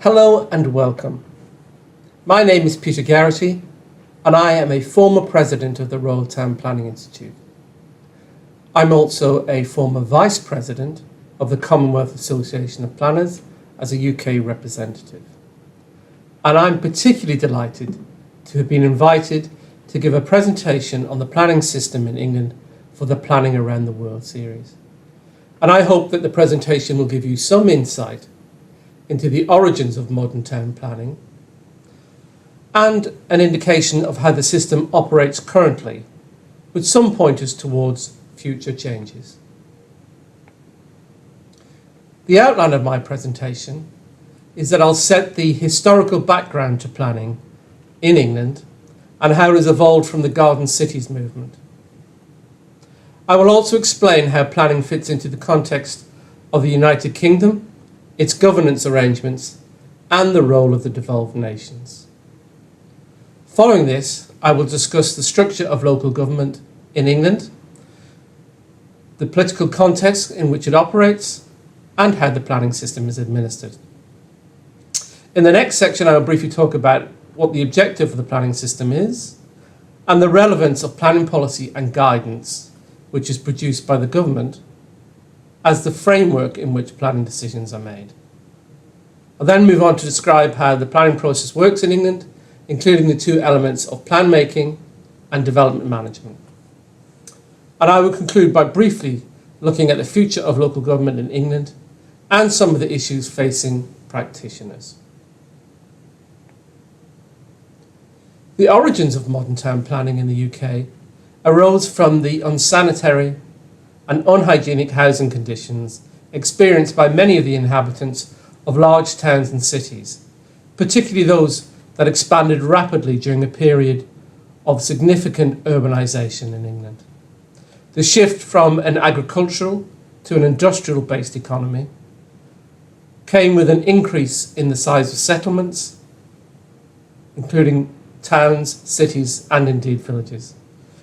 Hello and welcome. My name is Peter Geraghty and I am a former president of the Royal Town Planning Institute. I'm also a former vice president of the Commonwealth Association of Planners as a UK representative. And I'm particularly delighted to have been invited to give a presentation on the planning system in England for the Planning Around the World series. And I hope that the presentation will give you some insight into the origins of modern town planning and an indication of how the system operates currently, with some pointers towards future changes. The outline of my presentation is that I'll set the historical background to planning in England and how it has evolved from the Garden Cities movement. I will also explain how planning fits into the context of the United Kingdom, its governance arrangements, and the role of the devolved nations. Following this, I will discuss the structure of local government in England, the political context in which it operates, and how the planning system is administered. In the next section, I will briefly talk about what the objective of the planning system is and the relevance of planning policy and guidance, which is produced by the government, as the framework in which planning decisions are made. I'll then move on to describe how the planning process works in England, including the two elements of plan making and development management. And I will conclude by briefly looking at the future of local government in England and some of the issues facing practitioners. The origins of modern town planning in the UK arose from the unsanitary and unhygienic housing conditions experienced by many of the inhabitants of large towns and cities, particularly those that expanded rapidly during a period of significant urbanisation in England. The shift from an agricultural to an industrial-based economy came with an increase in the size of settlements, including towns, cities, and indeed villages.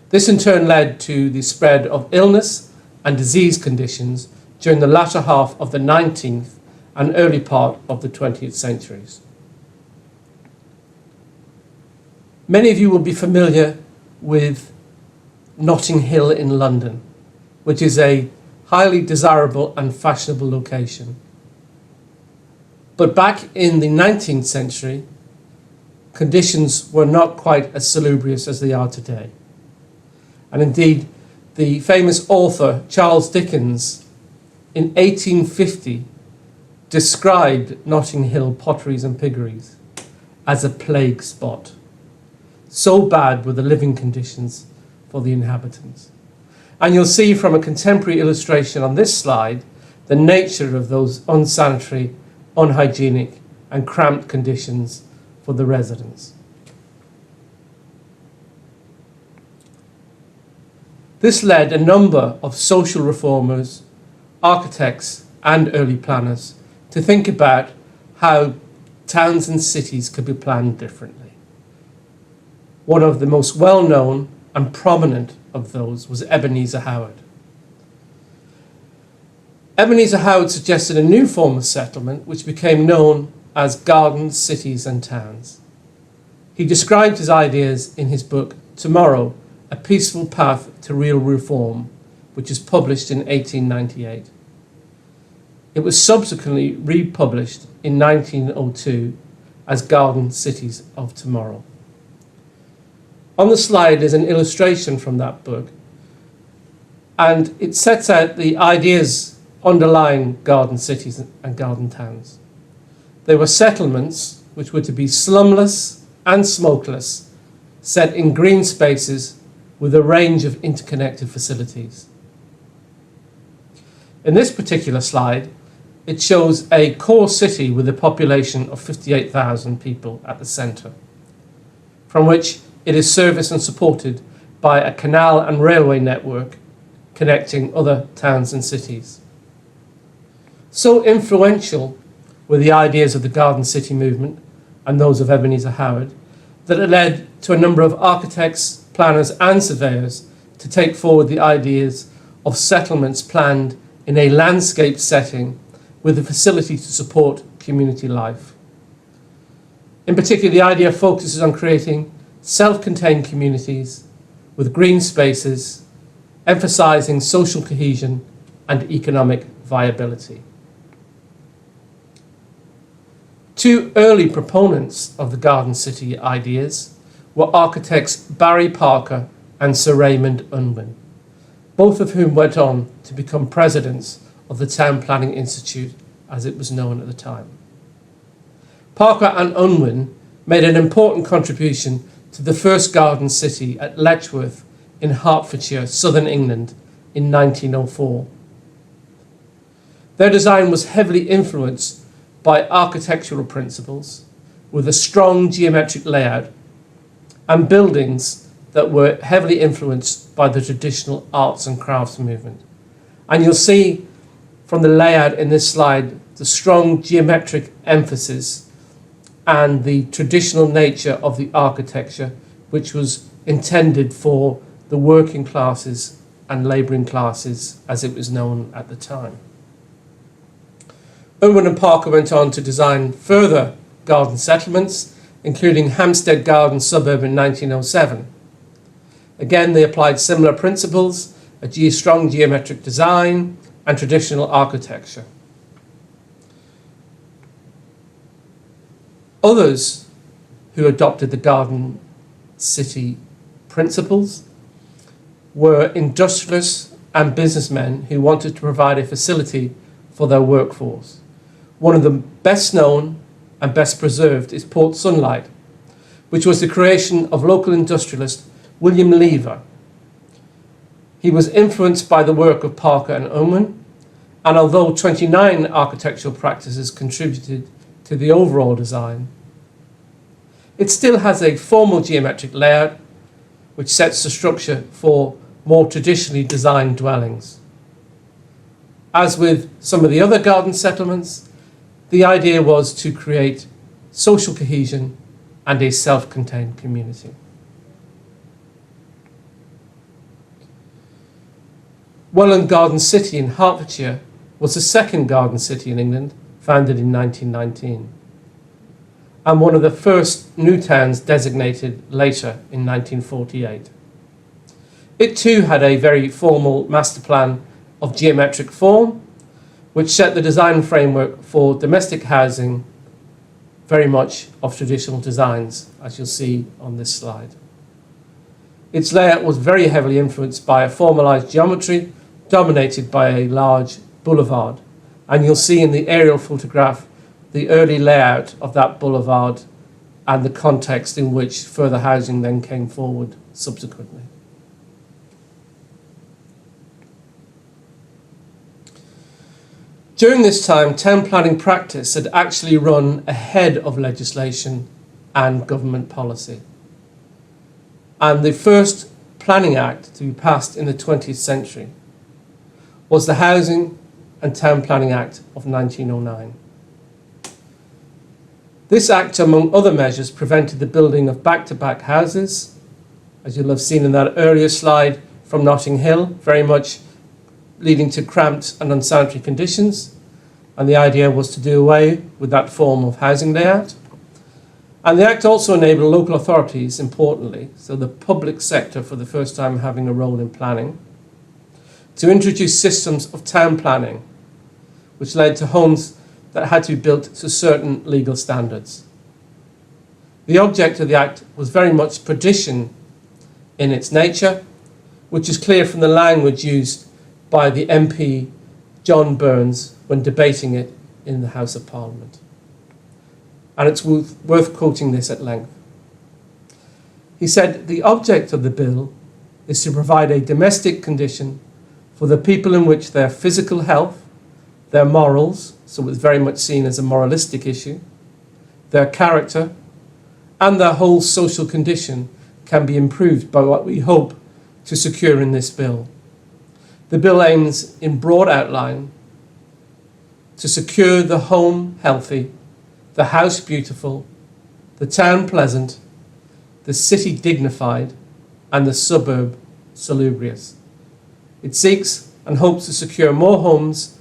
This in turn led to the spread of illness and disease conditions during the latter half of the 19th and early part of the 20th centuries. Many of you will be familiar with Notting Hill in London, which is a highly desirable and fashionable location. But back in the 19th century, conditions were not quite as salubrious as they are today. And indeed, the famous author Charles Dickens in 1850 described Notting Hill potteries and piggeries as a plague spot. So bad were the living conditions for the inhabitants. And you'll see from a contemporary illustration on this slide the nature of those unsanitary, unhygienic and cramped conditions for the residents. This led a number of social reformers, architects and early planners to think about how towns and cities could be planned differently. One of the most well-known and prominent of those was Ebenezer Howard. Ebenezer Howard suggested a new form of settlement which became known as gardens, cities and towns. He described his ideas in his book Tomorrow, A Peaceful Path to Real Reform, which was published in 1898. It was subsequently republished in 1902 as Garden Cities of Tomorrow. On the slide is an illustration from that book, and it sets out the ideas underlying garden cities and garden towns. They were settlements which were to be slumless and smokeless, set in green spaces with a range of interconnected facilities. In this particular slide, it shows a core city with a population of 58,000 people at the centre, from which it is serviced and supported by a canal and railway network connecting other towns and cities. So influential were the ideas of the Garden City movement and those of Ebenezer Howard that it led to a number of architects, planners and surveyors to take forward the ideas of settlements planned in a landscape setting with the facility to support community life. In particular, the idea focuses on creating self-contained communities with green spaces, emphasising social cohesion and economic viability. Two early proponents of the Garden City ideas were architects Barry Parker and Sir Raymond Unwin, both of whom went on to become presidents of the Town Planning Institute, as it was known at the time. Parker and Unwin made an important contribution to the first garden city at Letchworth in Hertfordshire, southern England, in 1904. Their design was heavily influenced by architectural principles, with a strong geometric layout and buildings that were heavily influenced by the traditional arts and crafts movement. And you'll see from the layout in this slide the strong geometric emphasis and the traditional nature of the architecture, which was intended for the working classes and labouring classes, as it was known at the time. Unwin and Parker went on to design further garden settlements, including Hampstead Garden suburb in 1907. Again, they applied similar principles, a strong geometric design and traditional architecture. Others who adopted the garden city principles were industrialists and businessmen who wanted to provide a facility for their workforce. One of the best known and best preserved is Port Sunlight, which was the creation of local industrialist William Lever. He was influenced by the work of Parker and Unwin, and although 29 architectural practices contributed to the overall design, it still has a formal geometric layout which sets the structure for more traditionally designed dwellings. As with some of the other garden settlements, the idea was to create social cohesion and a self-contained community. Welland Garden City in Hertfordshire was the second garden city in England, founded in 1919, and one of the first new towns designated later in 1948. It too had a very formal master plan of geometric form, which set the design framework for domestic housing very much of traditional designs, as you'll see on this slide. Its layout was very heavily influenced by a formalised geometry dominated by a large boulevard, and you'll see in the aerial photograph the early layout of that boulevard and the context in which further housing then came forward subsequently. During this time, town planning practice had actually run ahead of legislation and government policy. And the first planning act to be passed in the 20th century was the Housing and Town Planning Act of 1909. This act, among other measures, prevented the building of back-to-back houses, as you'll have seen in that earlier slide from Notting Hill, very much leading to cramped and unsanitary conditions, and the idea was to do away with that form of housing layout. And the Act also enabled local authorities, importantly, so the public sector for the first time having a role in planning, to introduce systems of town planning, which led to homes that had to be built to certain legal standards. The object of the Act was very much partition in its nature, which is clear from the language used by the MP John Burns when debating it in the House of Parliament. And it's worth quoting this at length. He said, "The object of the bill is to provide a domestic condition for the people in which their physical health, their morals," so it's very much seen as a moralistic issue, "their character, and their whole social condition can be improved by what we hope to secure in this bill. The bill aims, in broad outline, to secure the home healthy, the house beautiful, the town pleasant, the city dignified, and the suburb salubrious. It seeks and hopes to secure more homes,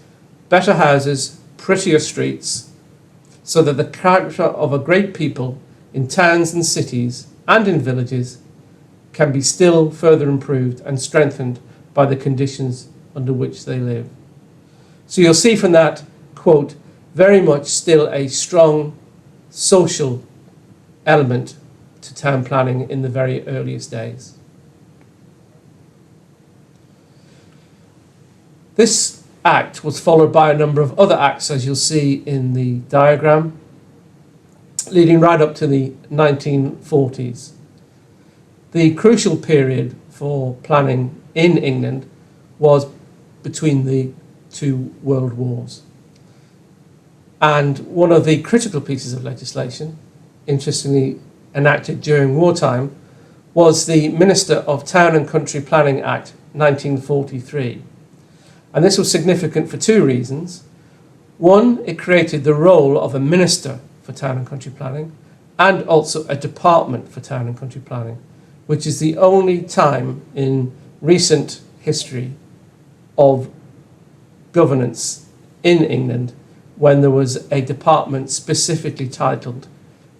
better houses, prettier streets, so that the character of a great people in towns and cities and in villages can be still further improved and strengthened by the conditions under which they live. So you'll see from that quote very much still a strong social element to town planning in the very earliest days. This act was followed by a number of other acts, as you'll see in the diagram, leading right up to the 1940s. The crucial period for planning in England was between the two world wars. And one of the critical pieces of legislation, interestingly enacted during wartime, was the Minister of Town and Country Planning Act 1943. And this was significant for two reasons. One, it created the role of a Minister for Town and Country Planning and also a Department for Town and Country Planning, which is the only time in recent history of governance in England when there was a department specifically titled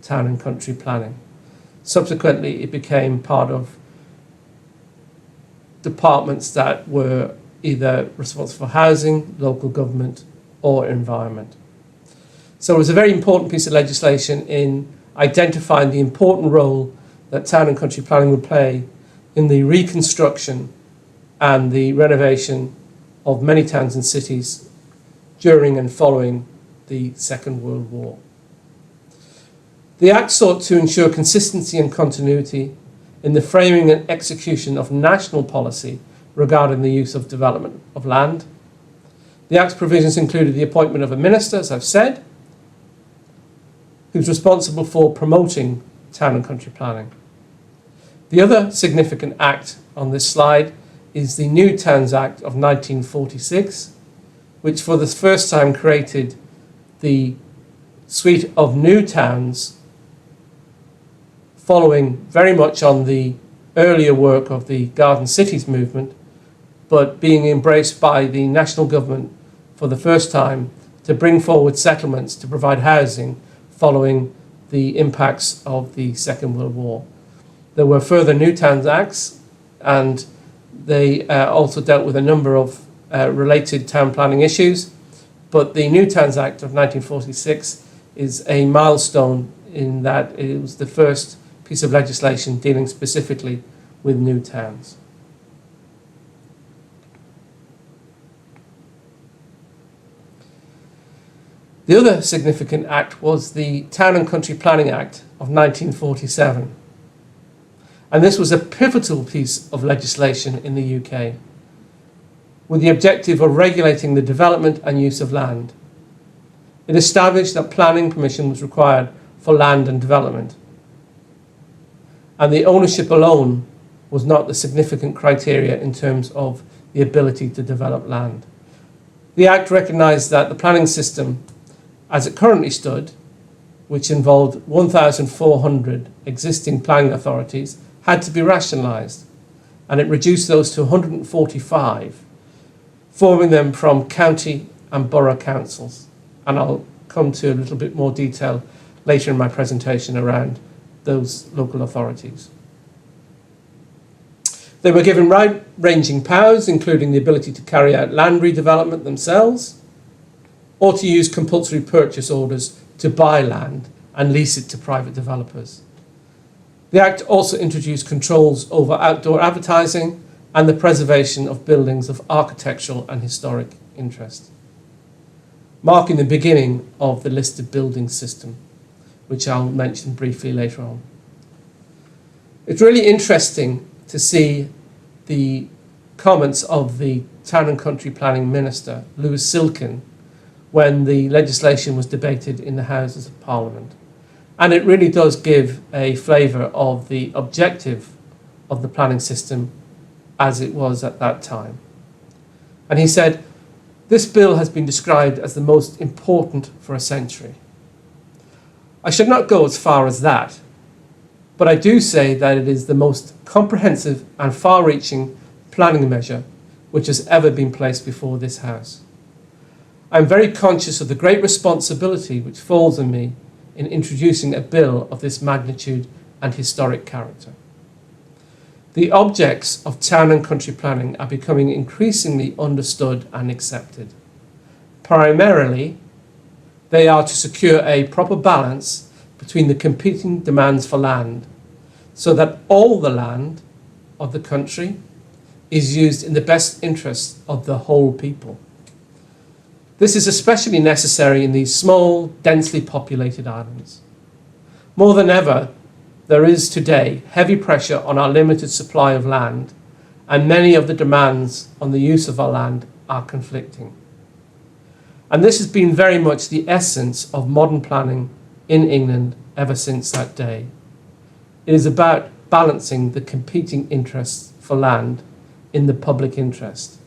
Town and Country Planning. Subsequently, it became part of departments that were either responsible for housing, local government, or environment. So it was a very important piece of legislation in identifying the important role that town and country planning would play in the reconstruction and the renovation of many towns and cities during and following the Second World War. The Act sought to ensure consistency and continuity in the framing and execution of national policy regarding the use of development of land. The Act's provisions included the appointment of a minister, as I've said, who's responsible for promoting town and country planning. The other significant act on this slide is the New Towns Act of 1946, which for the first time created the suite of new towns following very much on the earlier work of the Garden Cities movement, but being embraced by the national government for the first time to bring forward settlements to provide housing following the impacts of the Second World War. There were further New Towns Acts, and they also dealt with a number of related town planning issues, but the New Towns Act of 1946 is a milestone in that it was the first piece of legislation dealing specifically with new towns. The other significant act was the Town and Country Planning Act of 1947. And this was a pivotal piece of legislation in the UK, with the objective of regulating the development and use of land. It established that planning permission was required for land and development, and the ownership alone was not the significant criteria in terms of the ability to develop land. The Act recognised that the planning system, as it currently stood, which involved 1,400 existing planning authorities, had to be rationalised, and it reduced those to 145, forming them from county and borough councils. And I'll come to a little bit more detail later in my presentation around those local authorities. They were given wide-ranging powers, including the ability to carry out land redevelopment themselves, or to use compulsory purchase orders to buy land and lease it to private developers. The Act also introduced controls over outdoor advertising and the preservation of buildings of architectural and historic interest, marking the beginning of the listed building system, which I'll mention briefly later on. It's really interesting to see the comments of the Town and Country Planning Minister, Lewis Silkin, when the legislation was debated in the Houses of Parliament. And it really does give a flavour of the objective of the planning system as it was at that time. And he said, "This bill has been described as the most important for a century. I should not go as far as that, but I do say that it is the most comprehensive and far-reaching planning measure which has ever been placed before this House. I am very conscious of the great responsibility which falls on me in introducing a bill of this magnitude and historic character. The objects of town and country planning are becoming increasingly understood and accepted. Primarily, they are to secure a proper balance between the competing demands for land, so that all the land of the country is used in the best interests of the whole people. This is especially necessary in these small, densely populated islands. More than ever, there is today heavy pressure on our limited supply of land, and many of the demands on the use of our land are conflicting. And this has been very much the essence of modern planning in England ever since that day. It is about balancing the competing interests for land in the public interest.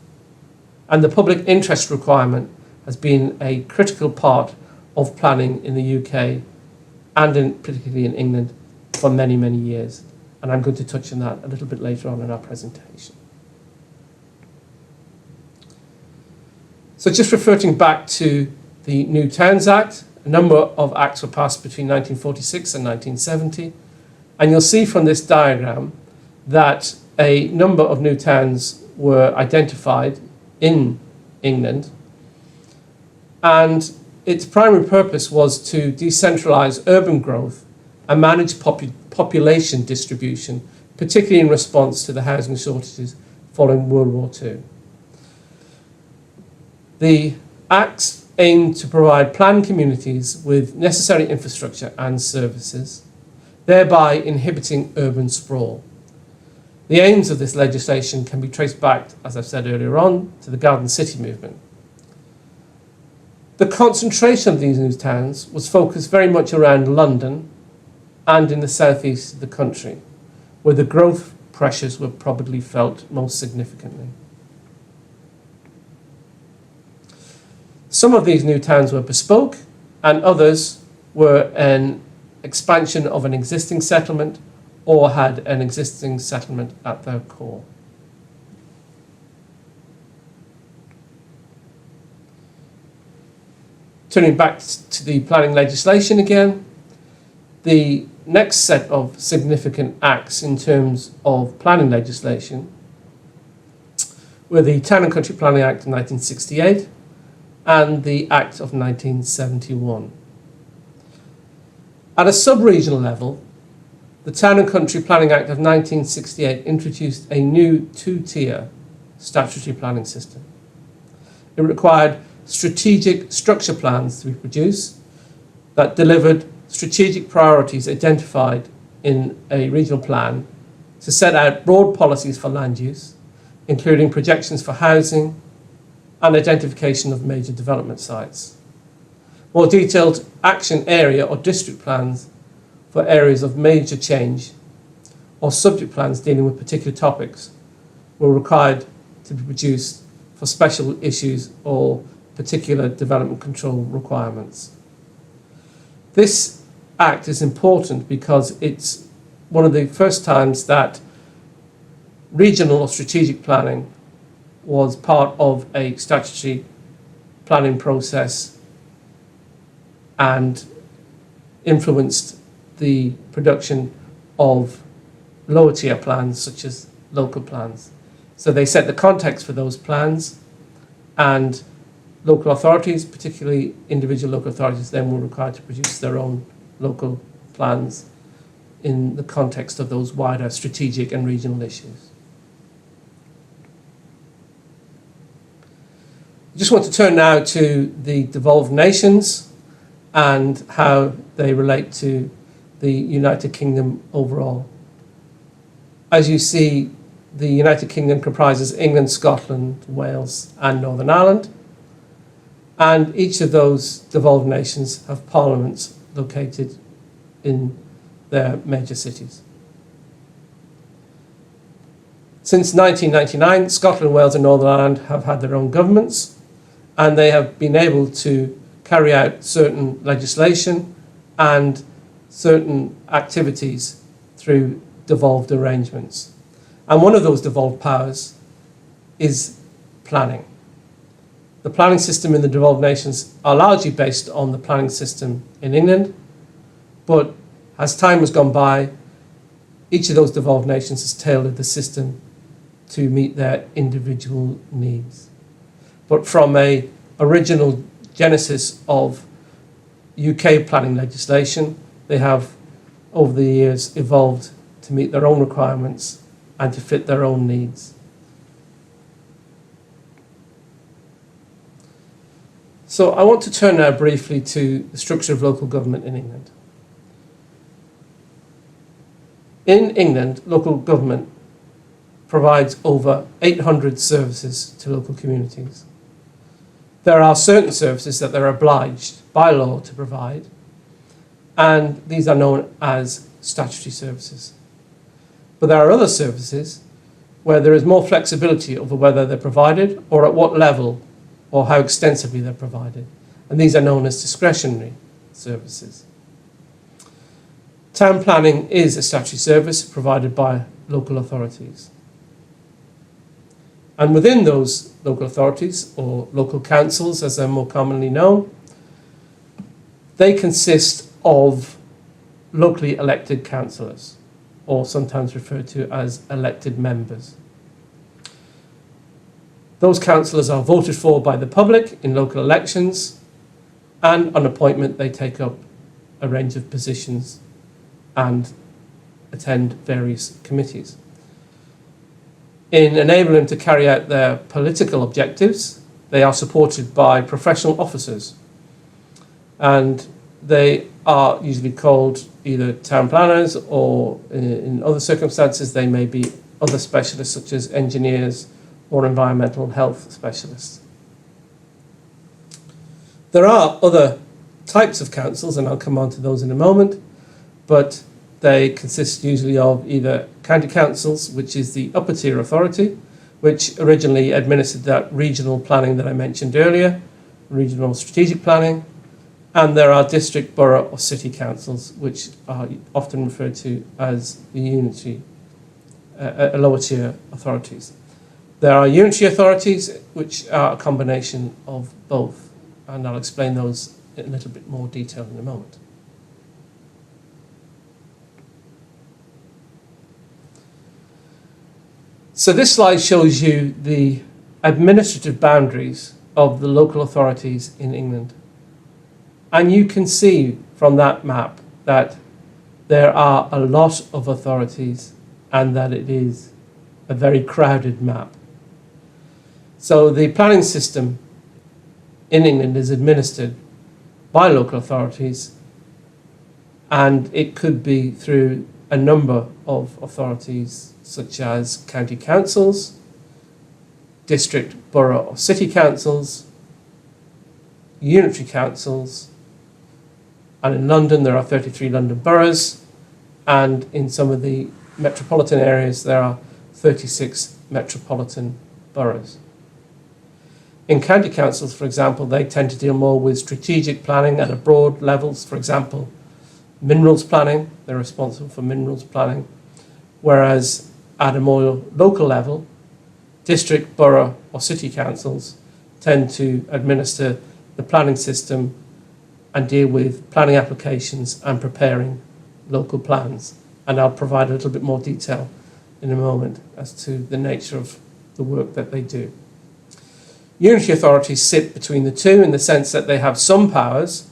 And the public interest requirement has been a critical part of planning in the UK and particularly in England for many, many years. And I'm going to touch on that a little bit later on in our presentation. So just referring back to the New Towns Act, a number of acts were passed between 1946 and 1970. And you'll see from this diagram that a number of new towns were identified in England. And its primary purpose was to decentralise urban growth and manage population distribution, particularly in response to the housing shortages following World War II. The acts aimed to provide planned communities with necessary infrastructure and services, thereby inhibiting urban sprawl. The aims of this legislation can be traced back, as I've said earlier on, to the Garden City movement. The concentration of these new towns was focused very much around London and in the southeast of the country, where the growth pressures were probably felt most significantly. Some of these new towns were bespoke, and others were an expansion of an existing settlement or had an existing settlement at their core. Turning back to the planning legislation again, the next set of significant acts in terms of planning legislation were the Town and Country Planning Act of 1968 and the Act of 1971. At a sub-regional level, the Town and Country Planning Act of 1968 introduced a new two-tier statutory planning system. It required strategic structure plans to be produced that delivered strategic priorities identified in a regional plan to set out broad policies for land use, including projections for housing and identification of major development sites. More detailed action area or district plans for areas of major change or subject plans dealing with particular topics were required to be produced for special issues or particular development control requirements. This act is important because it's one of the first times that regional or strategic planning was part of a statutory planning process and influenced the production of lower tier plans such as local plans. So they set the context for those plans, and local authorities, particularly individual local authorities, then were required to produce their own local plans in the context of those wider strategic and regional issues. I just want to turn now to the devolved nations and how they relate to the United Kingdom overall. As you see, the United Kingdom comprises England, Scotland, Wales, and Northern Ireland. And each of those devolved nations have parliaments located in their major cities. Since 1999, Scotland, Wales, and Northern Ireland have had their own governments, and they have been able to carry out certain legislation and certain activities through devolved arrangements. And one of those devolved powers is planning. The planning system in the devolved nations are largely based on the planning system in England, But as time has gone by, each of those devolved nations has tailored the system to meet their individual needs. But from a original genesis of UK planning legislation, they have over the years evolved to meet their own requirements and to fit their own needs. So I want to turn now briefly to the structure of local government in England. In England, local government provides over 800 services to local communities. There are certain services that they're obliged by law to provide, and these are known as statutory services. But there are other services where there is more flexibility over whether they're provided or at what level or how extensively they're provided, and these are known as discretionary services. Town planning is a statutory service provided by local authorities. And within those local authorities, or local councils as they're more commonly known, they consist of locally elected councillors, or sometimes referred to as elected members. Those councillors are voted for by the public in local elections, and on appointment they take up a range of positions and attend various committees. In enabling them to carry out their political objectives, they are supported by professional officers, and they are usually called either town planners, or in other circumstances they may be other specialists such as engineers or environmental health specialists. There are other types of councils, and I'll come on to those in a moment, but they consist usually of either county councils, which is the upper tier authority, which originally administered that regional planning that I mentioned earlier, regional strategic planning, and there are district, borough or city councils, which are often referred to as the unitary, lower tier authorities. There are unitary authorities, which are a combination of both, and I'll explain those in a little bit more detail in a moment. So this slide shows you the administrative boundaries of the local authorities in England. And you can see from that map that there are a lot of authorities and that it is a very crowded map. So the planning system in England is administered by local authorities, and it could be through a number of authorities such as county councils, district, borough or city councils, unitary councils, and in London there are 33 London boroughs, and in some of the metropolitan areas there are 36 metropolitan boroughs. In county councils, for example, they tend to deal more with strategic planning at a broad levels, for example, minerals planning, they're responsible for minerals planning, whereas at a more local level, district, borough or city councils tend to administer the planning system and deal with planning applications and preparing local plans. And I'll provide a little bit more detail in a moment as to the nature of the work that they do. Unitary authorities sit between the two in the sense that they have some powers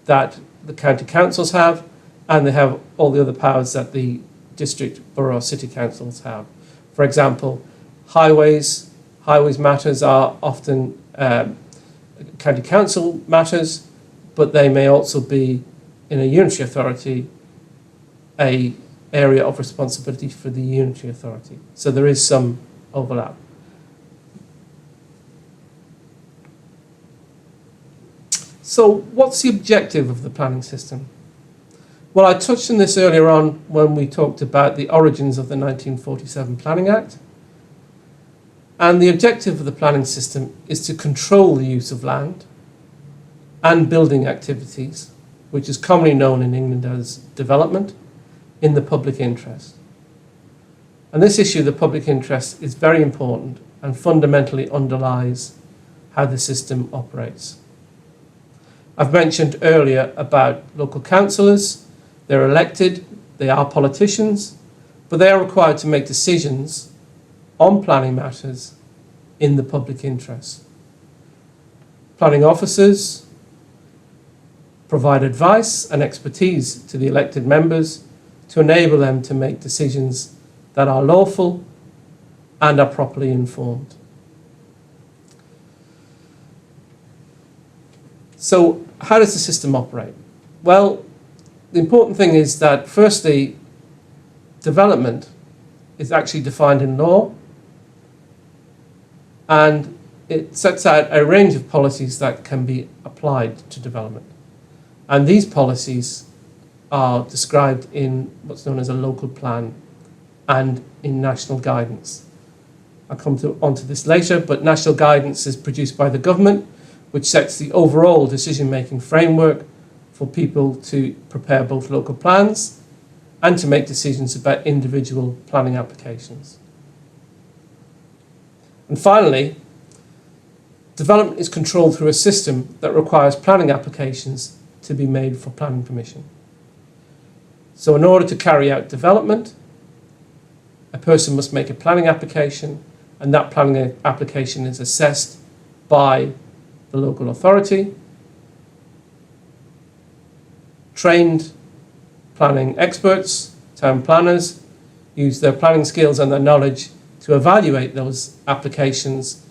that the county councils have, and they have all the other powers that the district, borough, city councils have. For example, highways matters are often county council matters, but they may also be, in a unitary authority, an area of responsibility for the unitary authority. So there is some overlap. So what's the objective of the planning system? Well, I touched on this earlier on when we talked about the origins of the 1947 Planning Act. And the objective of the planning system is to control the use of land and building activities, which is commonly known in England as development, in the public interest. And this issue, the public interest, is very important and fundamentally underlies how the system operates. I've mentioned earlier about local councillors. They're elected, they are politicians, but they are required to make decisions on planning matters in the public interest. Planning officers provide advice and expertise to the elected members to enable them to make decisions that are lawful and are properly informed. So, how does the system operate? Well, the important thing is that, firstly, development is actually defined in law, and it sets out a range of policies that can be applied to development. And these policies are described in what's known as a local plan and in national guidance. I'll come onto this later, but national guidance is produced by the government, which sets the overall decision-making framework for people to prepare both local plans and to make decisions about individual planning applications. And finally, development is controlled through a system that requires planning applications to be made for planning permission. So in order to carry out development, a person must make a planning application, and that planning application is assessed by the local authority. Trained planning experts, town planners, use their planning skills and their knowledge to evaluate those applications.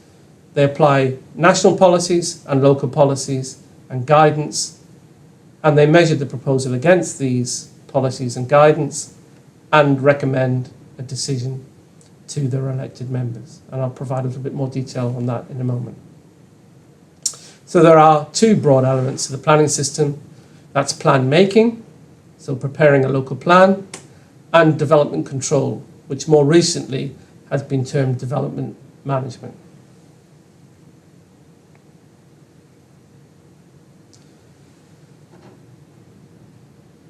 They apply national policies and local policies and guidance, and they measure the proposal against these policies and guidance and recommend a decision to their elected members. And I'll provide a little bit more detail on that in a moment. So there are two broad elements to the planning system. That's plan making, so preparing a local plan, and development control, which more recently has been termed development management.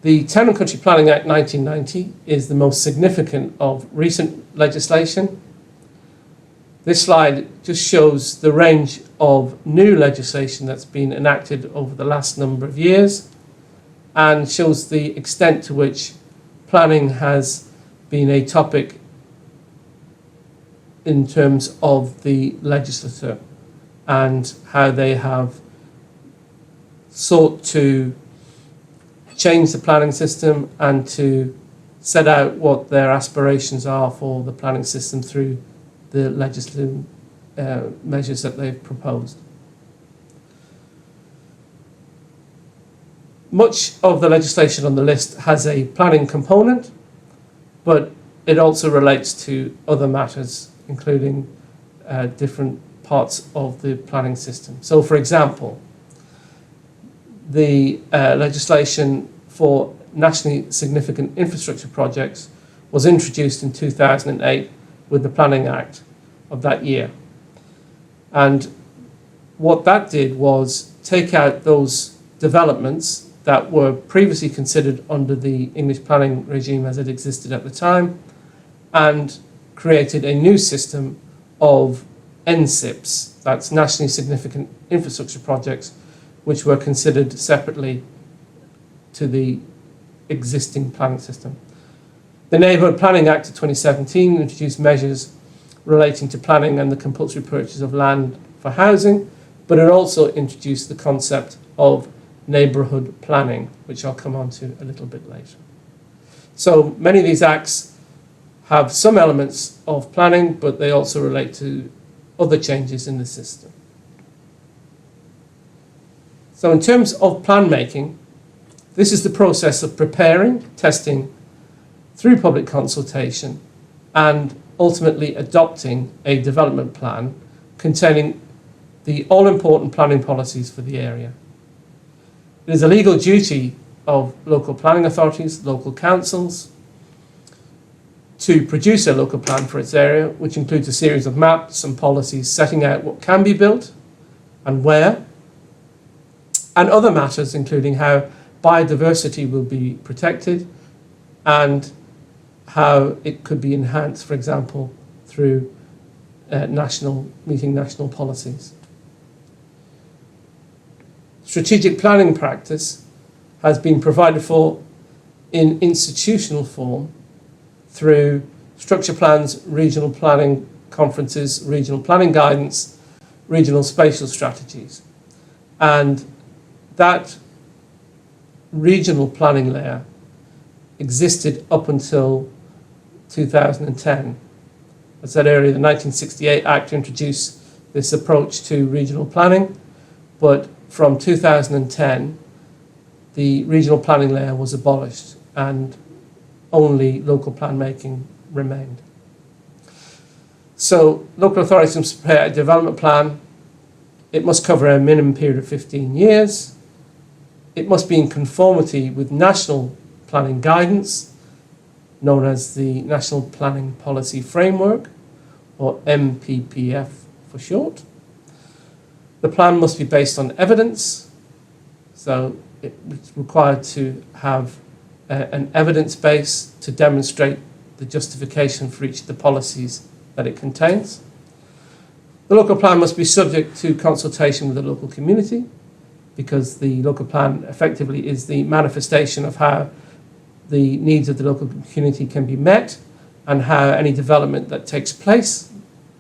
The Town and Country Planning Act 1990 is the most significant of recent legislation. This slide just shows the range of new legislation that's been enacted over the last number of years and shows the extent to which planning has been a topic in terms of the legislature and how they have sought to change the planning system and to set out what their aspirations are for the planning system through the legislative measures that they've proposed. Much of the legislation on the list has a planning component, but it also relates to other matters, including different parts of the planning system. So, for example, the legislation for nationally significant infrastructure projects was introduced in 2008 with the Planning Act of that year. And what that did was take out those developments that were previously considered under the English planning regime as it existed at the time and created a new system of NSIPs, that's nationally significant infrastructure projects, which were considered separately to the existing planning system. The Neighbourhood Planning Act of 2017 introduced measures relating to planning and the compulsory purchase of land for housing, but it also introduced the concept of neighbourhood planning, which I'll come on to a little bit later. So many of these acts have some elements of planning, but they also relate to other changes in the system. So in terms of plan making, this is the process of preparing, testing, through public consultation, and ultimately adopting a development plan containing the all-important planning policies for the area. It is a legal duty of local planning authorities, local councils, to produce a local plan for its area, which includes a series of maps and policies setting out what can be built and where, and other matters including how biodiversity will be protected and how it could be enhanced, for example, through meeting national policies. Strategic planning practice has been provided for in institutional form through structure plans, regional planning conferences, regional planning guidance, regional spatial strategies. And that regional planning layer existed up until 2010. As I said earlier, the 1968 Act introduced this approach to regional planning, but from 2010, the regional planning layer was abolished and only local plan making remained. So local authorities must prepare a development plan. It must cover a minimum period of 15 years. It must be in conformity with national planning guidance, known as the National Planning Policy Framework, or NPPF for short. The plan must be based on evidence, so it's required to have an evidence base to demonstrate the justification for each of the policies that it contains. The local plan must be subject to consultation with the local community, because the local plan effectively is the manifestation of how the needs of the local community can be met and how any development that takes place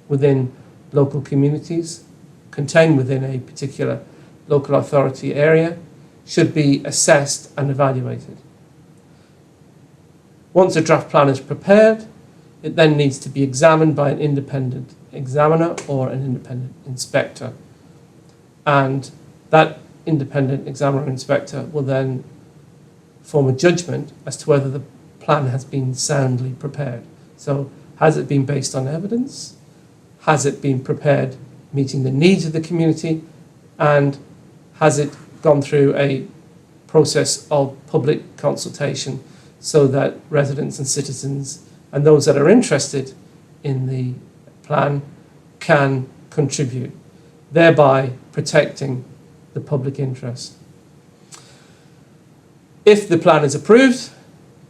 within local communities contained within a particular local authority area should be assessed and evaluated. Once a draft plan is prepared, it then needs to be examined by an independent examiner or an independent inspector. And that independent examiner or inspector will then form a judgment as to whether the plan has been soundly prepared. So has it been based on evidence? Has it been prepared meeting the needs of the community? And has it gone through a process of public consultation so that residents and citizens and those that are interested in the plan can contribute, thereby protecting the public interest? If the plan is approved,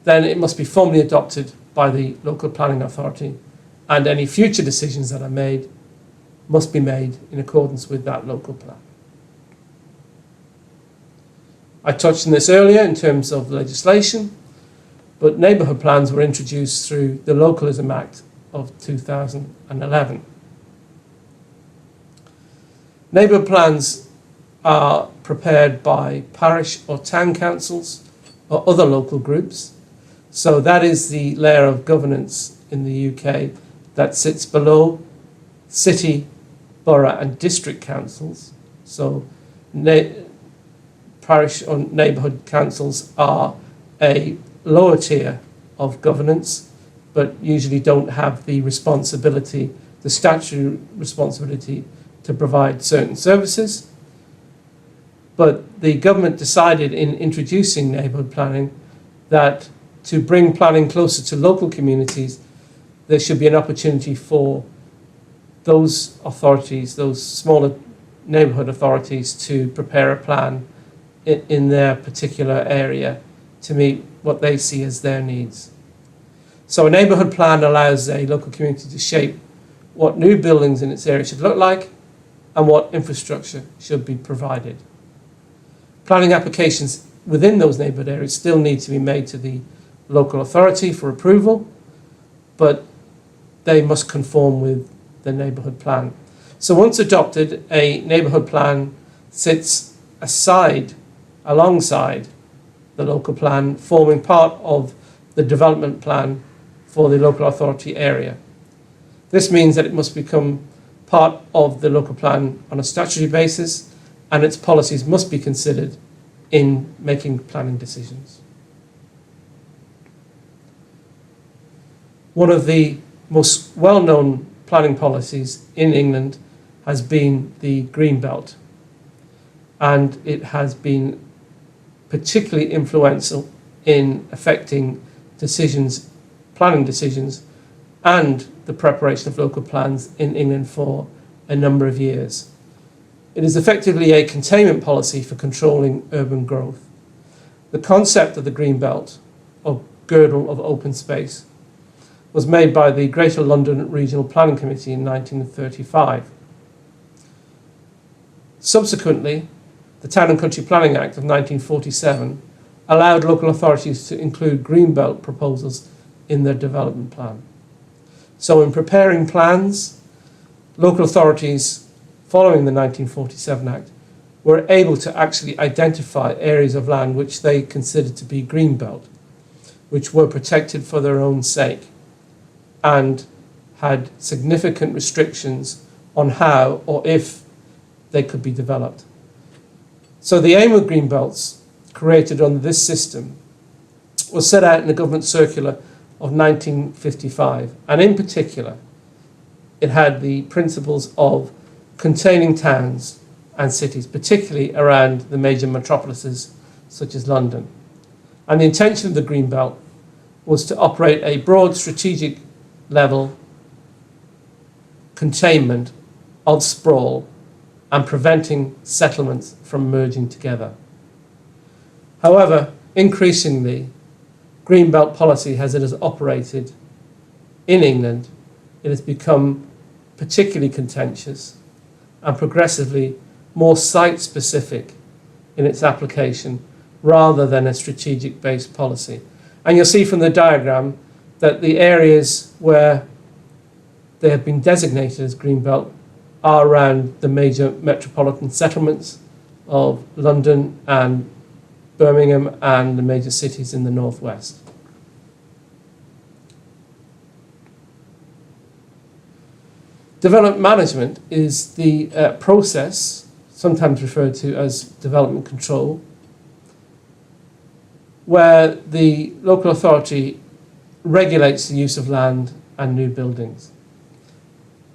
then it must be formally adopted by the local planning authority, and any future decisions that are made must be made in accordance with that local plan. I touched on this earlier in terms of legislation, but neighbourhood plans were introduced through the Localism Act of 2011. Neighbourhood plans are prepared by parish or town councils or other local groups. So that is the layer of governance in the UK that sits below city, borough and district councils. So parish or neighbourhood councils are a lower tier of governance, but usually don't have the responsibility, the statutory responsibility to provide certain services. But the government decided in introducing neighbourhood planning that to bring planning closer to local communities, there should be an opportunity for those authorities, those smaller neighbourhood authorities, to prepare a plan in their particular area to meet what they see as their needs. So a neighbourhood plan allows a local community to shape what new buildings in its area should look like and what infrastructure should be provided. Planning applications within those neighbourhood areas still need to be made to the local authority for approval, but they must conform with the neighbourhood plan. So once adopted, a neighbourhood plan sits alongside the local plan, forming part of the development plan for the local authority area. This means that it must become part of the local plan on a statutory basis, and its policies must be considered in making planning decisions. One of the most well-known planning policies in England has been the Green Belt, and it has been particularly influential in affecting decisions, planning decisions, and the preparation of local plans in England for a number of years. It is effectively a containment policy for controlling urban growth. The concept of the Green Belt, or girdle of open space, was made by the Greater London Regional Planning Committee in 1935. Subsequently, the Town and Country Planning Act of 1947 allowed local authorities to include greenbelt proposals in their development plan. So in preparing plans, local authorities, following the 1947 Act, were able to actually identify areas of land which they considered to be greenbelt, which were protected for their own sake and had significant restrictions on how or if they could be developed. So the aim of greenbelts created under this system was set out in the government circular of 1955, and in particular it had the principles of containing towns and cities, particularly around the major metropolises such as London. And the intention of the greenbelt was to operate a broad strategic level containment of sprawl and preventing settlements from merging together. However, increasingly, greenbelt policy, as it has operated in England, it has become particularly contentious and progressively more site-specific in its application rather than a strategic-based policy. And you'll see from the diagram that the areas where they have been designated as greenbelt are around the major metropolitan settlements of London and Birmingham and the major cities in the northwest. Development management is the process, sometimes referred to as development control, where the local authority regulates the use of land and new buildings.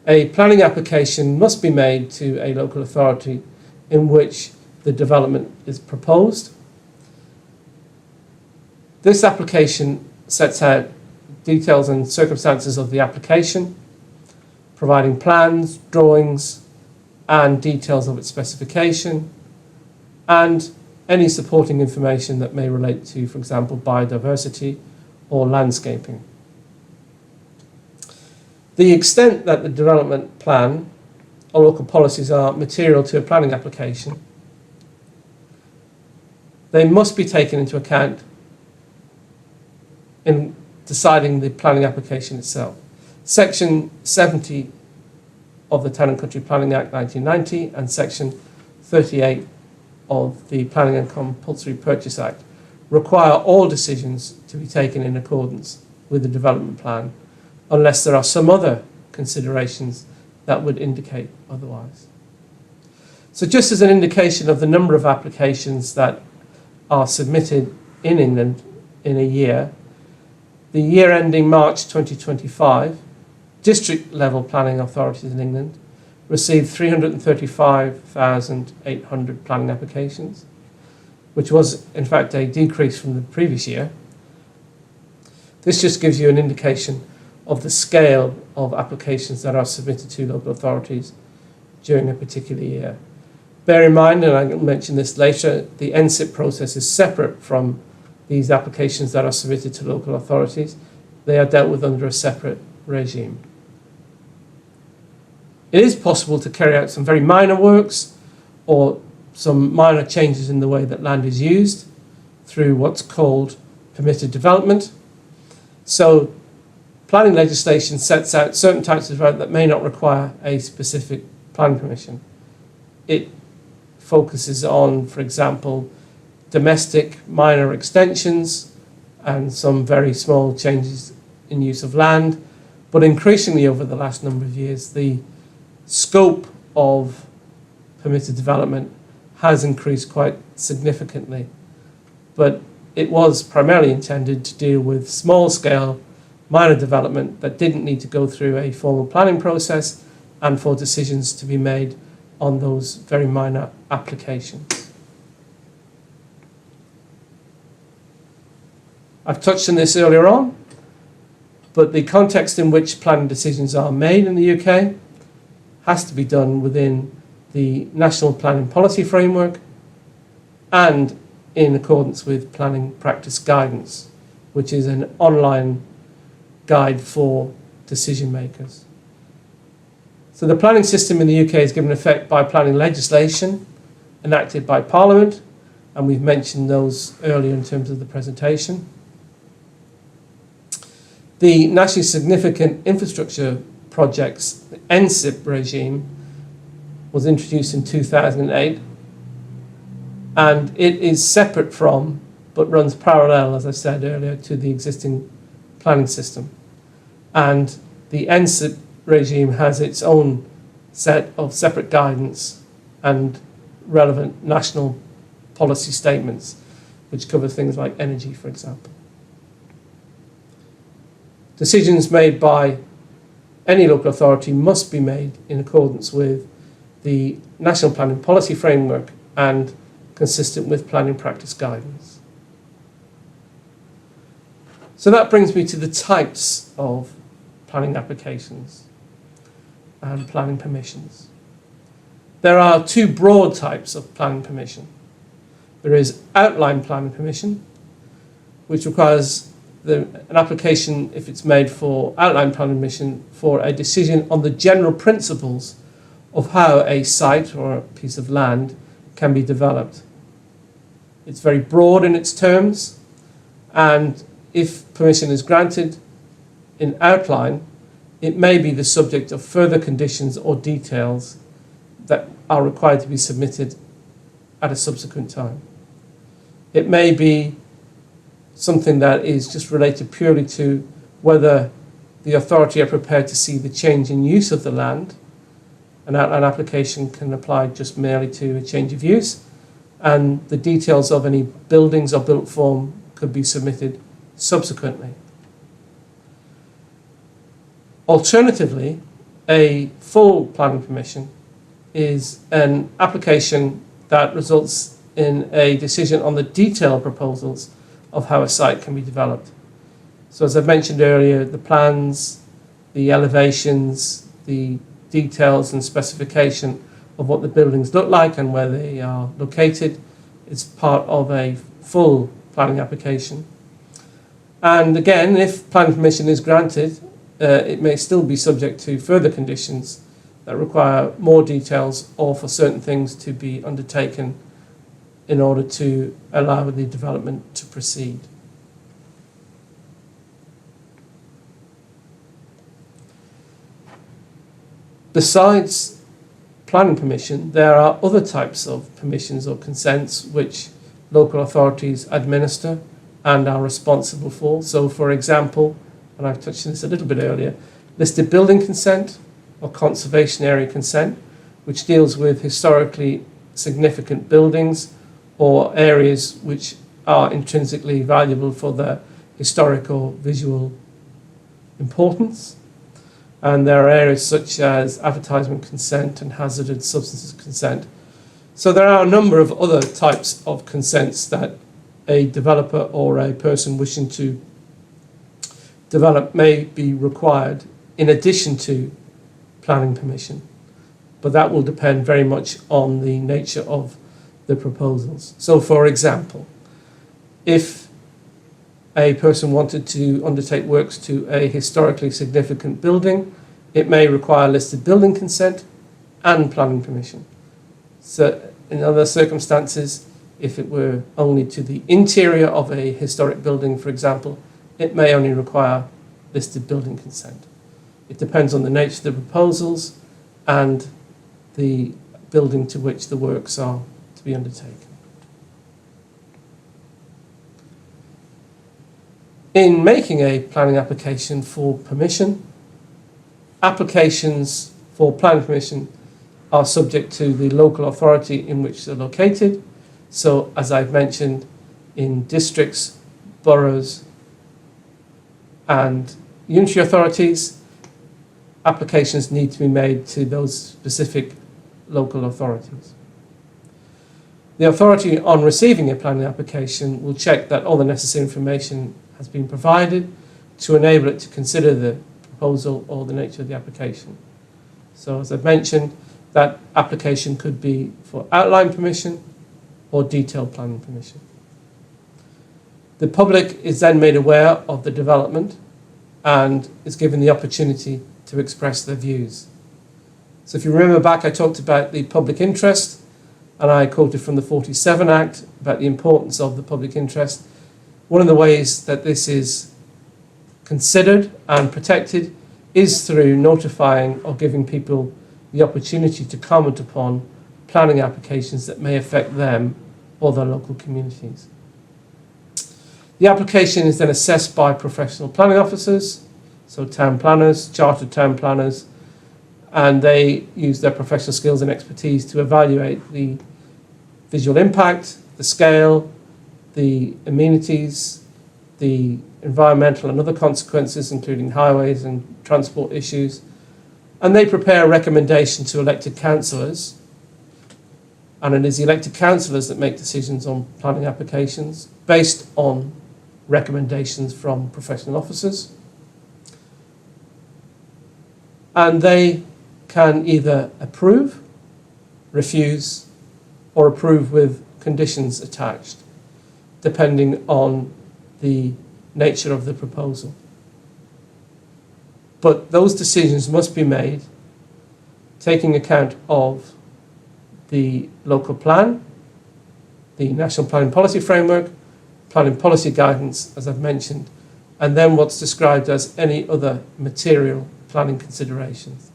A planning application must be made to a local authority in which the development is proposed. This application sets out details and circumstances of the application, providing plans, drawings, and details of its specification, and any supporting information that may relate to, for example, biodiversity or landscaping. The extent that the development plan or local policies are material to a planning application, they must be taken into account in deciding the planning application itself. Section 70 of the Town and Country Planning Act 1990 and Section 38 of the Planning and Compulsory Purchase Act require all decisions to be taken in accordance with the development plan unless there are some other considerations that would indicate otherwise. So just as an indication of the number of applications that are submitted in England in a year, the year ending March 2025, district level planning authorities in England received 335,800 planning applications, which was in fact a decrease from the previous year. This just gives you an indication of the scale of applications that are submitted to local authorities during a particular year. Bear in mind, and I'll mention this later, the NSIP process is separate from these applications that are submitted to local authorities. They are dealt with under a separate regime. It is possible to carry out some very minor works or some minor changes in the way that land is used through what's called permitted development. So planning legislation sets out certain types of development that may not require a specific planning permission. It focuses on, for example, domestic minor extensions and some very small changes in use of land, but increasingly over the last number of years, the scope of permitted development has increased quite significantly. But it was primarily intended to deal with small-scale minor development that didn't need to go through a formal planning process and for decisions to be made on those very minor applications. I've touched on this earlier on, but the context in which planning decisions are made in the UK has to be done within the National Planning Policy Framework and in accordance with Planning Practice Guidance, which is an online guide for decision makers. So the planning system in the UK is given effect by planning legislation enacted by Parliament and we've mentioned those earlier in terms of the presentation. The nationally significant infrastructure projects, the NPPF regime, was introduced in 2008, and it is separate from, but runs parallel, as I said earlier, to the existing planning system. And the NPPF regime has its own set of separate guidance and relevant national policy statements, which cover things like energy, for example. Decisions made by any local authority must be made in accordance with the National Planning Policy Framework and consistent with planning practice guidance. So that brings me to the types of planning applications and planning permissions. There are two broad types of planning permission. There is outline planning permission, which requires an application, if it's made for outline planning permission, for a decision on the general principles of how a site or a piece of land can be developed. It's very broad in its terms, and if permission is granted in outline, it may be the subject of further conditions or details that are required to be submitted at a subsequent time. It may be something that is just related purely to whether the authority are prepared to see the change in use of the land. An outline application can apply just merely to a change of use, and the details of any buildings or built form could be submitted subsequently. Alternatively, a full planning permission is an application that results in a decision on the detailed proposals of how a site can be developed. So as I mentioned earlier, the plans, the elevations, the details and specification of what the buildings look like and where they are located is part of a full planning application. And again, if planning permission is granted, it may still be subject to further conditions that require more details or for certain things to be undertaken in order to allow the development to proceed. Besides planning permission, there are other types of permissions or consents which local authorities administer and are responsible for. So, for example, and I've touched on this a little bit earlier, listed building consent or conservation area consent, which deals with historically significant buildings or areas which are intrinsically valuable for their historic or visual importance. And there are areas such as advertisement consent and hazardous substances consent. So there are a number of other types of consents that a developer or a person wishing to develop may be required in addition to planning permission. But that will depend very much on the nature of the proposals. So for example, if a person wanted to undertake works to a historically significant building, it may require listed building consent and planning permission. So in other circumstances, if it were only to the interior of a historic building, for example, it may only require listed building consent. It depends on the nature of the proposals and the building to which the works are to be undertaken. In making a planning application for permission, applications for planning permission are subject to the local authority in which they're located. So, as I've mentioned, in districts, boroughs, and unitary authorities, applications need to be made to those specific local authorities. The authority, on receiving a planning application, will check that all the necessary information has been provided to enable it to consider the proposal or the nature of the application. So, as I've mentioned, that application could be for outline permission or detailed planning permission. The public is then made aware of the development and is given the opportunity to express their views. So if you remember back, I talked about the public interest and I quoted from the 47 Act about the importance of the public interest. One of the ways that this is considered and protected is through notifying or giving people the opportunity to comment upon planning applications that may affect them or their local communities. The application is then assessed by professional planning officers, so town planners, chartered town planners, and they use their professional skills and expertise to evaluate the visual impact, the scale, the amenities, the environmental and other consequences, including highways and transport issues, and they prepare a recommendation to elected councillors, and it is the elected councillors that make decisions on planning applications based on recommendations from professional officers, and they can either approve, refuse, or approve with conditions attached, depending on the nature of the proposal. But those decisions must be made taking account of the local plan, the National Planning Policy Framework, planning policy guidance, as I've mentioned, and then what's described as any other material planning considerations.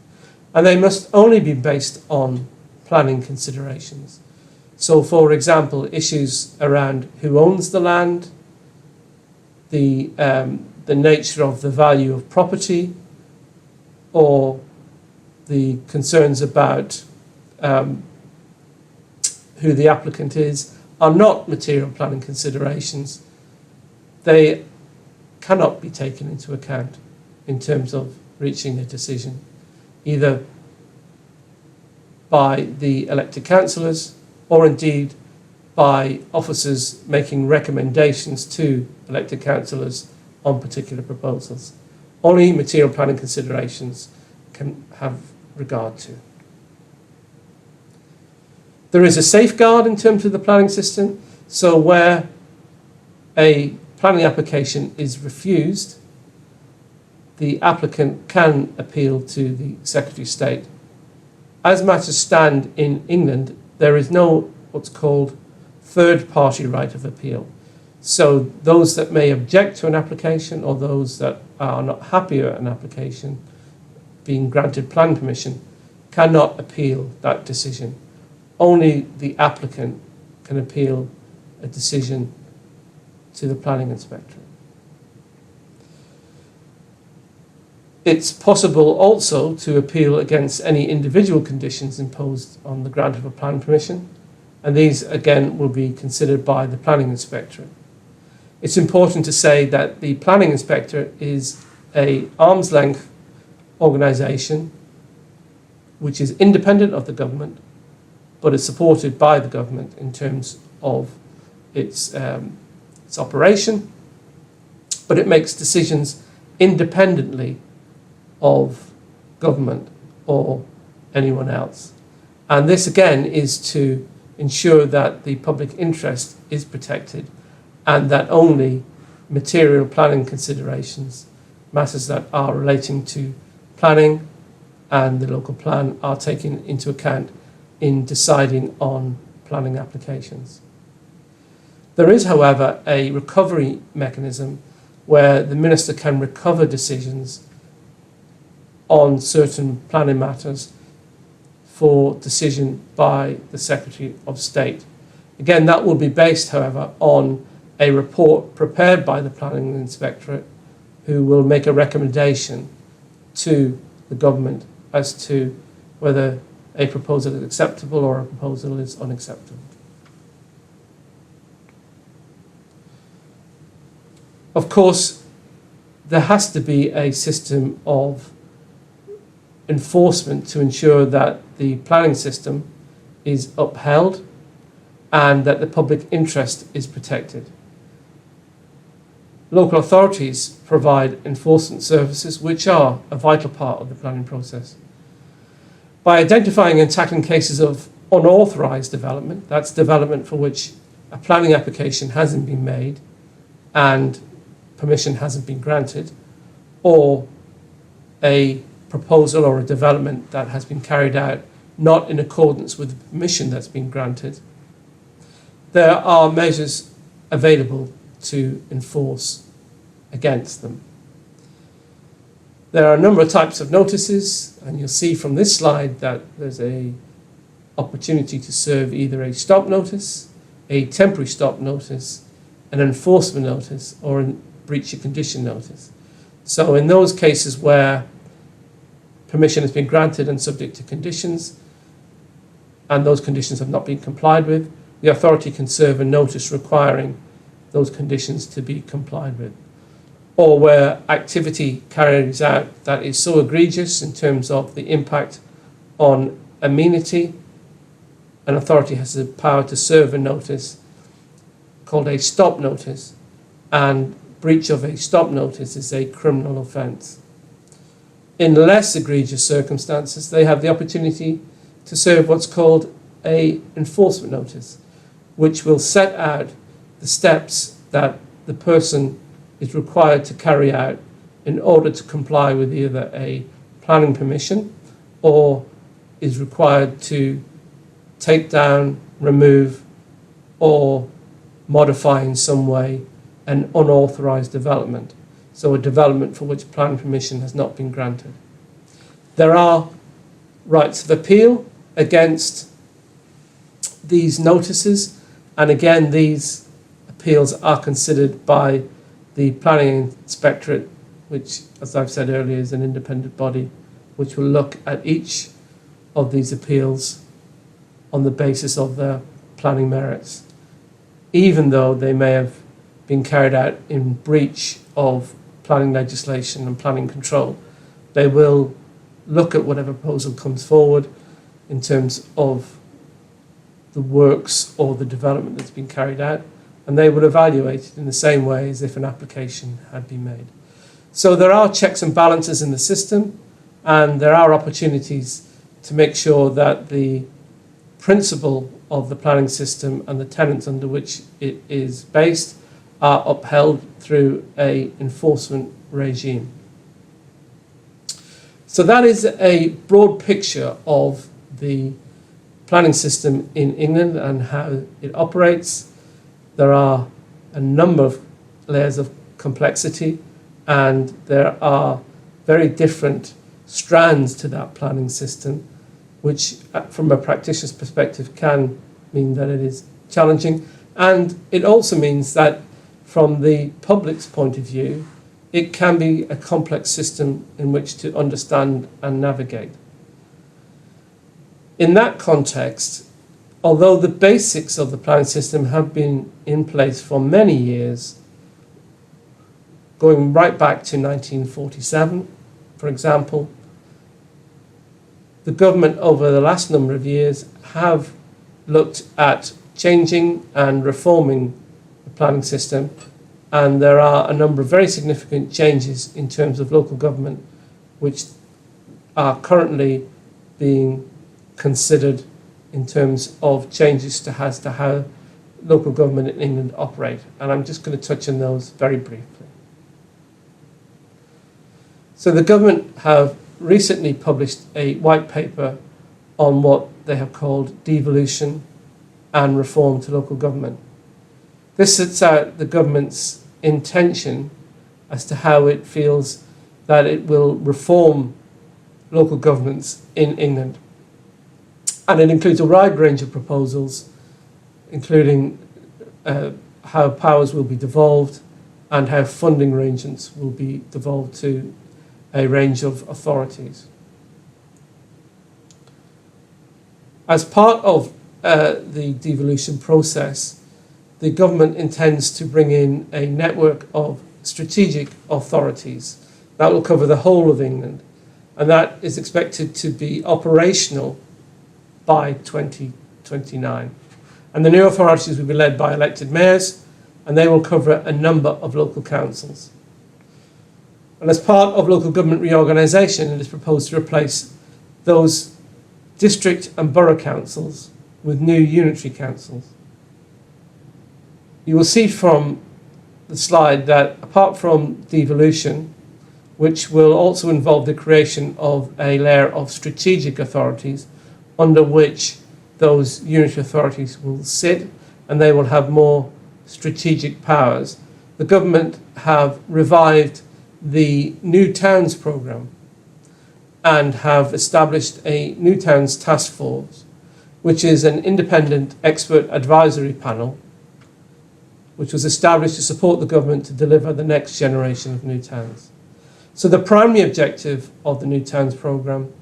And they must only be based on planning considerations. So, for example, issues around who owns the land, the nature of the value of property, or the concerns about who the applicant is, are not material planning considerations. They cannot be taken into account in terms of reaching a decision, either by the elected councillors or indeed by officers making recommendations to elected councillors on particular proposals. Only material planning considerations can have regard to. There is a safeguard in terms of the planning system, so where a planning application is refused, the applicant can appeal to the Secretary of State. As matters stand in England, there is no what's called third-party right of appeal. So those that may object to an application or those that are not happy with an application being granted planning permission cannot appeal that decision. Only the applicant can appeal a decision to the planning inspectorate. It's possible also to appeal against any individual conditions imposed on the grant of a planning permission, and these again will be considered by the planning inspectorate. It's important to say that the planning inspector is an arm's length organisation which is independent of the government but is supported by the government in terms of its operation, but it makes decisions independently of government or anyone else. And this again is to ensure that the public interest is protected and that only material planning considerations, matters that are relating to planning and the local plan, are taken into account in deciding on planning applications. There is, however, a recovery mechanism where the Minister can recover decisions on certain planning matters for decision by the Secretary of State. Again, that will be based, however, on a report prepared by the Planning Inspectorate, who will make a recommendation to the government as to whether a proposal is acceptable or a proposal is unacceptable. Of course, there has to be a system of enforcement to ensure that the planning system is upheld and that the public interest is protected. Local authorities provide enforcement services which are a vital part of the planning process. By identifying and tackling cases of unauthorised development, that's development for which a planning application hasn't been made and permission hasn't been granted, or a proposal or a development that has been carried out not in accordance with the permission that's been granted, there are measures available to enforce against them. There are a number of types of notices, and you'll see from this slide that there's an opportunity to serve either a stop notice, a temporary stop notice, an enforcement notice, or a breach of condition notice. So in those cases where permission has been granted and subject to conditions, and those conditions have not been complied with, the authority can serve a notice requiring those conditions to be complied with. Or where activity carries out that is so egregious in terms of the impact on amenity, an authority has the power to serve a notice called a stop notice, and breach of a stop notice is a criminal offence. In less egregious circumstances, they have the opportunity to serve what's called a enforcement notice, which will set out the steps that the person is required to carry out in order to comply with either a planning permission or is required to take down, remove, or modify in some way an unauthorised development, so a development for which planning permission has not been granted. There are rights of appeal against these notices, and again these appeals are considered by the Planning Inspectorate, which, as I've said earlier, is an independent body which will look at each of these appeals on the basis of their planning merits, even though they may have been carried out in breach of planning legislation and planning control. They will look at whatever proposal comes forward in terms of the works or the development that's been carried out, and they will evaluate it in the same way as if an application had been made. So there are checks and balances in the system, and there are opportunities to make sure that the principle of the planning system and the tenets under which it is based are upheld through an enforcement regime. So that is a broad picture of the planning system in England and how it operates. There are a number of layers of complexity, and there are very different strands to that planning system, which from a practitioner's perspective can mean that it is challenging. And it also means that from the public's point of view, it can be a complex system in which to understand and navigate. In that context, although the basics of the planning system have been in place for many years, going right back to 1947, for example, the government over the last number of years have looked at changing and reforming the planning system, and there are a number of very significant changes in terms of local government which are currently being considered in terms of changes to how local government in England operate, and I'm just going to touch on those very briefly. So the government have recently published a white paper on what they have called devolution and reform to local government. This sets out the government's intention as to how it feels that it will reform local governments in England. And it includes a wide range of proposals, including how powers will be devolved and how funding arrangements will be devolved to a range of authorities. As part of the devolution process, the government intends to bring in a network of strategic authorities that will cover the whole of England, and that is expected to be operational by 2029. And the new authorities will be led by elected mayors, and they will cover a number of local councils. And as part of local government reorganisation, it is proposed to replace those district and borough councils with new unitary councils. You will see from the slide that apart from devolution, which will also involve the creation of a layer of strategic authorities, under which those unitary authorities will sit, and they will have more strategic powers. The government have revived the New Towns programme and have established a New Towns task force, which is an independent expert advisory panel which was established to support the government to deliver the next generation of new towns. So the primary objective of the New Towns programme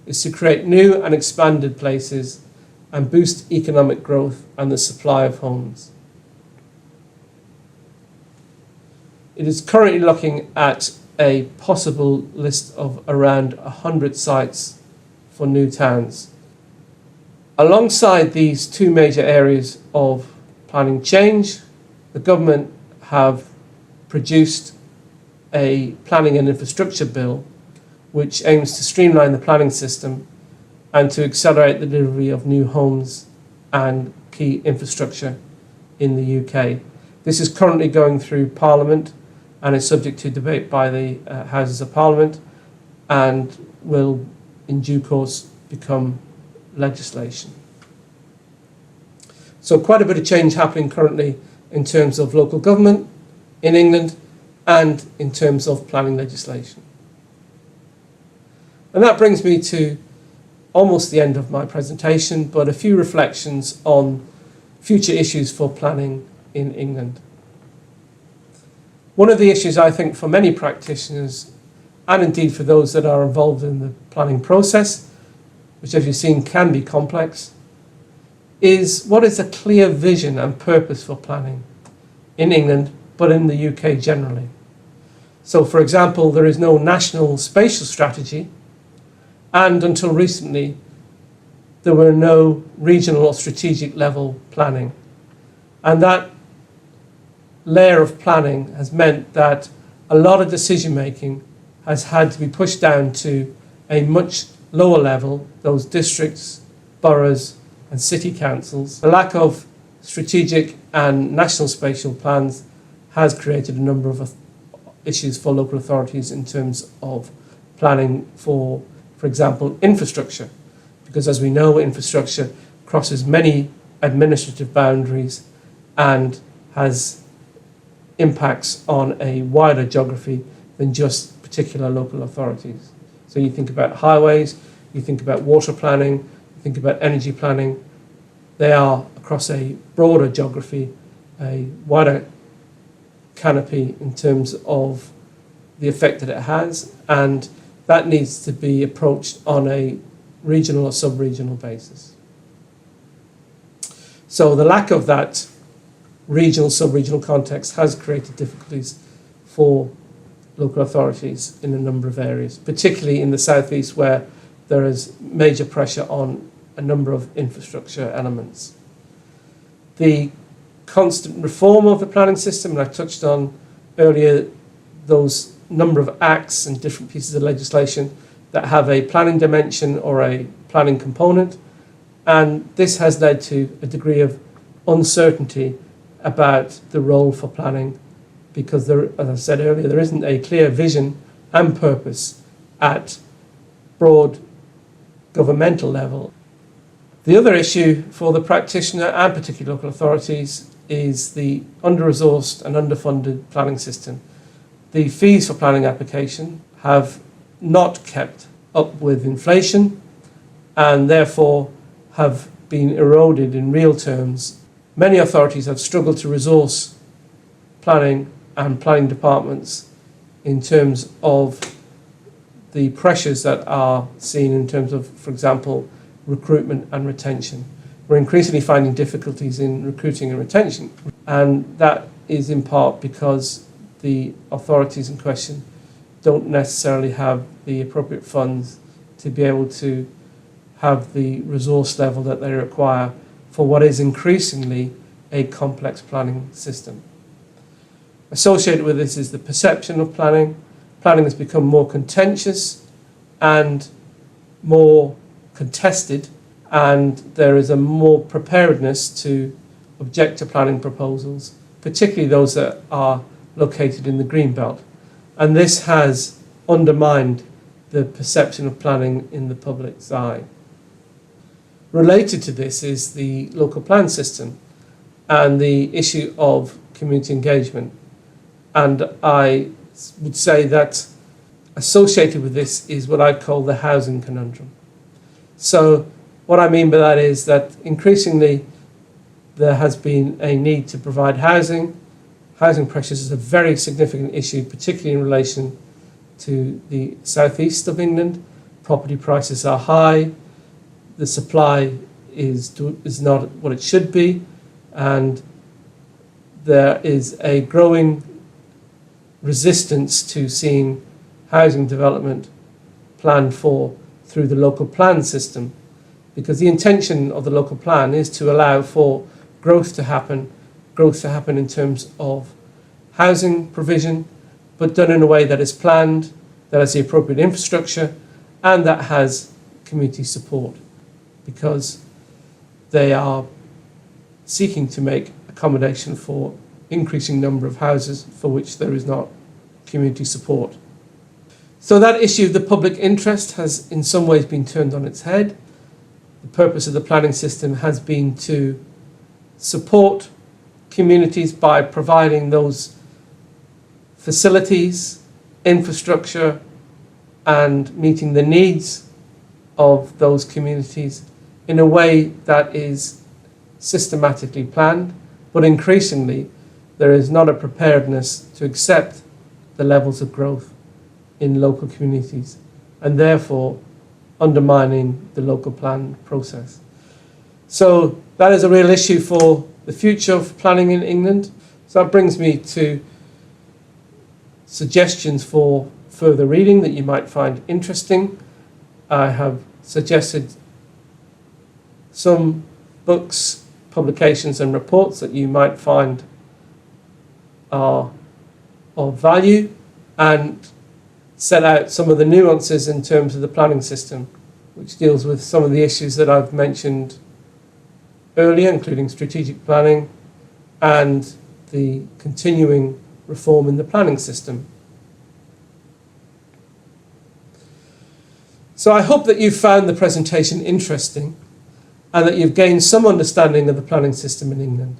is to create new and expanded places and boost economic growth and the supply of homes. It is currently looking at a possible list of around 100 sites for new towns. Alongside these two major areas of planning change, the government have produced a planning and infrastructure bill which aims to streamline the planning system and to accelerate the delivery of new homes and key infrastructure in the UK. This is currently going through Parliament and is subject to debate by the Houses of Parliament and will in due course become legislation. So quite a bit of change happening currently in terms of local government in England and in terms of planning legislation. And that brings me to almost the end of my presentation, but a few reflections on future issues for planning in England. One of the issues I think for many practitioners, and indeed for those that are involved in the planning process, which as you've seen can be complex, is what is a clear vision and purpose for planning in England, but in the UK generally. So for example, there is no national spatial strategy, and until recently, there were no regional or strategic level planning. And that layer of planning has meant that a lot of decision making has had to be pushed down to a much lower level, those districts, boroughs, and city councils. The lack of strategic and national spatial plans has created a number of issues for local authorities in terms of planning for example, infrastructure. Because as we know, infrastructure crosses many administrative boundaries and has impacts on a wider geography than just particular local authorities. So you think about highways, you think about water planning, you think about energy planning. They are across a broader geography, a wider canopy in terms of the effect that it has, and that needs to be approached on a regional or sub-regional basis. So the lack of that regional, sub-regional context has created difficulties for local authorities in a number of areas, particularly in the southeast where there is major pressure on a number of infrastructure elements. The constant reform of the planning system, and I touched on earlier those number of acts and different pieces of legislation that have a planning dimension or a planning component, and this has led to a degree of uncertainty about the role for planning because there, as I said earlier, there isn't a clear vision and purpose at broad governmental level. The other issue for the practitioner and particularly local authorities is the under-resourced and underfunded planning system. The fees for planning application have not kept up with inflation and therefore have been eroded in real terms. Many authorities have struggled to resource planning and planning departments in terms of the pressures that are seen in terms of, for example, recruitment and retention. We're increasingly finding difficulties in recruiting and retention, and that is in part because the authorities in question don't necessarily have the appropriate funds to be able to have the resource level that they require for what is increasingly a complex planning system. Associated with this is the perception of planning. Planning has become more contentious and more contested, and there is a more preparedness to object to planning proposals, particularly those that are located in the green belt. And this has undermined the perception of planning in the public's eye. Related to this is the local plan system and the issue of community engagement. And I would say that associated with this is what I call the housing conundrum. So what I mean by that is that increasingly there has been a need to provide housing. Housing pressures is a very significant issue, particularly in relation to the southeast of England. Property prices are high, the supply is not what it should be, and there is a growing resistance to seeing housing development planned for through the local plan system, because the intention of the local plan is to allow for growth to happen in terms of housing provision, but done in a way that is planned, that has the appropriate infrastructure, and that has community support, because they are seeking to make accommodation for increasing number of houses for which there is not community support. So that issue of the public interest has in some ways been turned on its head. The purpose of the planning system has been to support communities by providing those facilities, infrastructure, and meeting the needs of those communities in a way that is systematically planned, but increasingly there is not a preparedness to accept the levels of growth in local communities, and therefore undermining the local plan process. So that is a real issue for the future of planning in England. So that brings me to suggestions for further reading that you might find interesting. I have suggested some books, publications and reports that you might find are of value, and set out some of the nuances in terms of the planning system, which deals with some of the issues that I've mentioned earlier, including strategic planning and the continuing reform in the planning system. So I hope that you've found the presentation interesting and that you've gained some understanding of the planning system in England.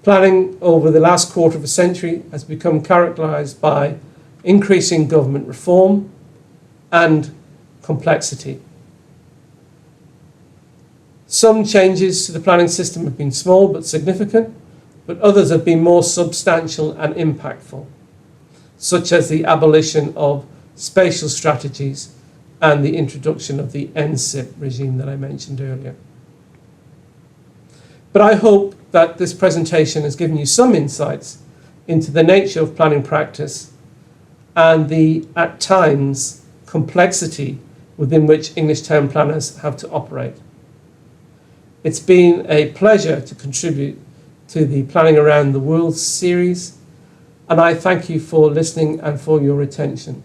Planning over the last quarter of a century has become characterised by increasing government reform and complexity. Some changes to the planning system have been small but significant, but others have been more substantial and impactful, such as the abolition of spatial strategies and the introduction of the NPPF regime that I mentioned earlier. But I hope that this presentation has given you some insights into the nature of planning practice and the, at times, complexity within which English town planners have to operate. It's been a pleasure to contribute to the Planning Around the World series, and I thank you for listening and for your attention.